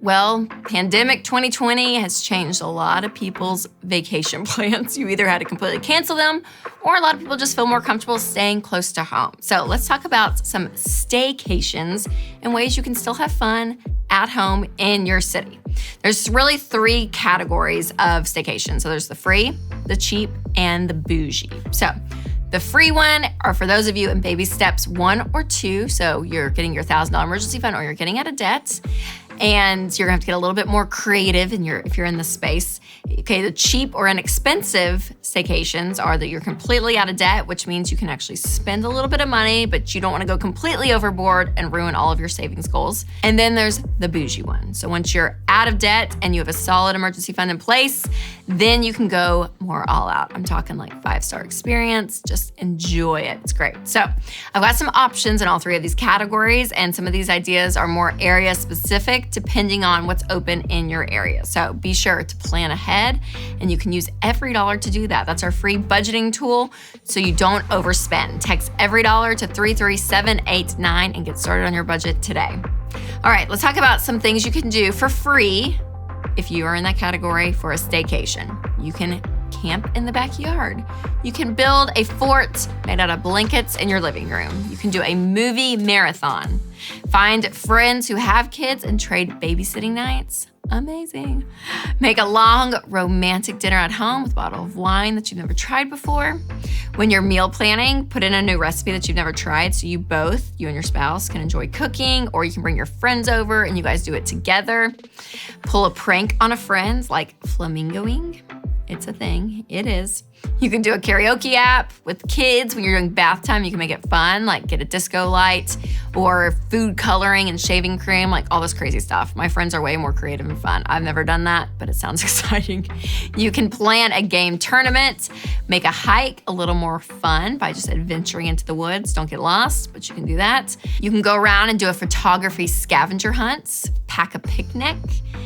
Well, pandemic 2020 has changed a lot of people's vacation plans. You either had to completely cancel them, or a lot of people just feel more comfortable staying close to home. So let's talk about some staycations and ways you can still have fun at home in your city. There's really three categories of staycation. So there's the free, the cheap, and the bougie. So the free one are for those of you in baby steps 1 or 2. So you're getting your $1,000 emergency fund or you're getting out of debt. And you're gonna have to get a little bit more creative if you're in the space. Okay, the cheap or inexpensive staycations are that you're completely out of debt, which means you can actually spend a little bit of money, but you don't wanna go completely overboard and ruin all of your savings goals. And then there's the bougie one. So once you're out of debt and you have a solid emergency fund in place, then you can go more all out. I'm talking like 5-star experience, just enjoy it, it's great. So I've got some options in all three of these categories, and some of these ideas are more area specific depending on what's open in your area. So be sure to plan ahead, and you can use EveryDollar to do that. That's our free budgeting tool so you don't overspend. Text EveryDollar to 33789 and get started on your budget today. All right, let's talk about some things you can do for free if you are in that category for a staycation. You can camp in the backyard. You can build a fort made out of blankets in your living room. You can do a movie marathon. Find friends who have kids and trade babysitting nights. Amazing. Make a long romantic dinner at home with a bottle of wine that you've never tried before. When you're meal planning, put in a new recipe that you've never tried so you and your spouse can enjoy cooking, or you can bring your friends over and you guys do it together. Pull a prank on a friend like flamingoing. It's a thing, it is. You can do a karaoke app with kids when you're doing bath time. You can make it fun, like get a disco light or food coloring and shaving cream, like all this crazy stuff. My friends are way more creative and fun. I've never done that, but it sounds exciting. You can plan a game tournament, make a hike a little more fun by just adventuring into the woods. Don't get lost, but you can do that. You can go around and do a photography scavenger hunt, pack a picnic,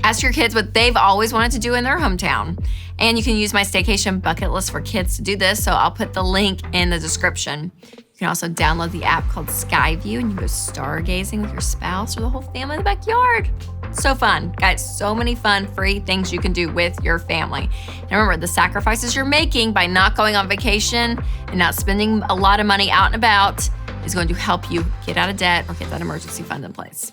ask your kids what they've always wanted to do in their hometown. And you can use my staycation bucket list for kids to do this, so I'll put the link in the description. You can also download the app called Skyview, and you go stargazing with your spouse or the whole family in the backyard. So fun. Guys, so many fun, free things you can do with your family. And remember, the sacrifices you're making by not going on vacation and not spending a lot of money out and about is going to help you get out of debt or get that emergency fund in place.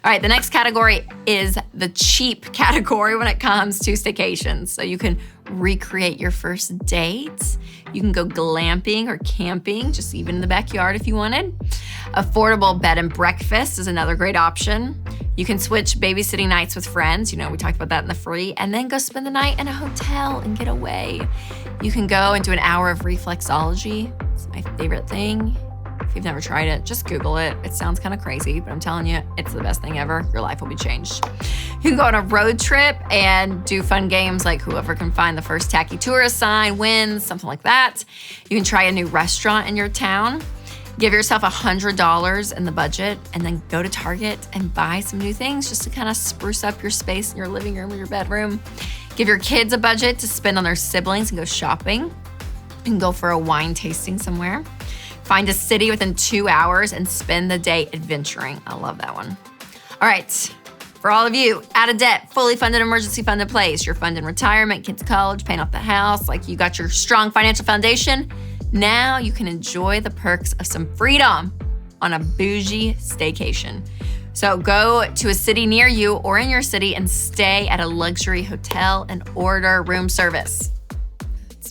All right, the next category is the cheap category when it comes to staycations. So you can recreate your first date. You can go glamping or camping, just even in the backyard if you wanted. Affordable bed and breakfast is another great option. You can switch babysitting nights with friends. You know, we talked about that in the free, and then go spend the night in a hotel and get away. You can go and do an hour of reflexology. It's my favorite thing. If you've never tried it, just Google it. It sounds kind of crazy, but I'm telling you, it's the best thing ever. Your life will be changed. You can go on a road trip and do fun games like whoever can find the first tacky tourist sign wins, something like that. You can try a new restaurant in your town. Give yourself $100 in the budget and then go to Target and buy some new things just to kind of spruce up your space in your living room or your bedroom. Give your kids a budget to spend on their siblings and go shopping. You can go for a wine tasting somewhere. Find a city within 2 hours and spend the day adventuring. I love that one. All right, for all of you, out of debt, fully funded emergency fund in place, you're funding retirement, kids' college, paying off the house, like you got your strong financial foundation. Now you can enjoy the perks of some freedom on a bougie staycation. So go to a city near you or in your city and stay at a luxury hotel and order room service.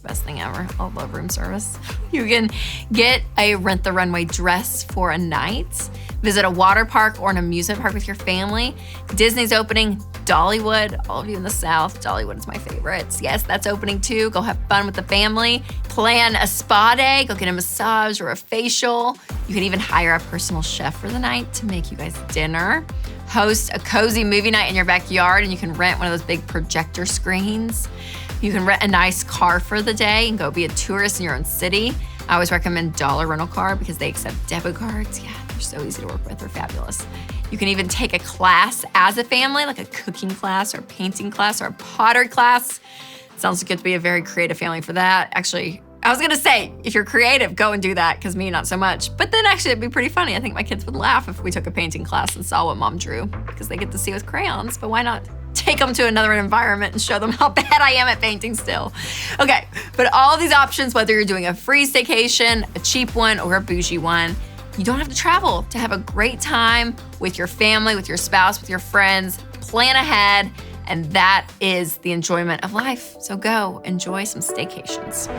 Best thing ever. I love room service. You can get a Rent the Runway dress for a night, visit a water park or an amusement park with your family. Disney's opening, Dollywood, all of you in the South, Dollywood is my favorite. Yes, that's opening too. Go have fun with the family. Plan a spa day, go get a massage or a facial. You can even hire a personal chef for the night to make you guys dinner. Host a cozy movie night in your backyard, and you can rent one of those big projector screens. You can rent a nice car for the day and go be a tourist in your own city. I always recommend Dollar Rental Car because they accept debit cards. Yeah, they're so easy to work with. They're fabulous. You can even take a class as a family, like a cooking class or painting class or a pottery class. Sounds good to be a very creative family for that. Actually, I was gonna say, if you're creative, go and do that, because me, not so much. But then actually, it'd be pretty funny. I think my kids would laugh if we took a painting class and saw what mom drew, because they get to see with crayons, but why not take them to another environment and show them how bad I am at painting still? Okay, but all of these options, whether you're doing a free staycation, a cheap one, or a bougie one, you don't have to travel to have a great time with your family, with your spouse, with your friends. Plan ahead, and that is the enjoyment of life. So go enjoy some staycations.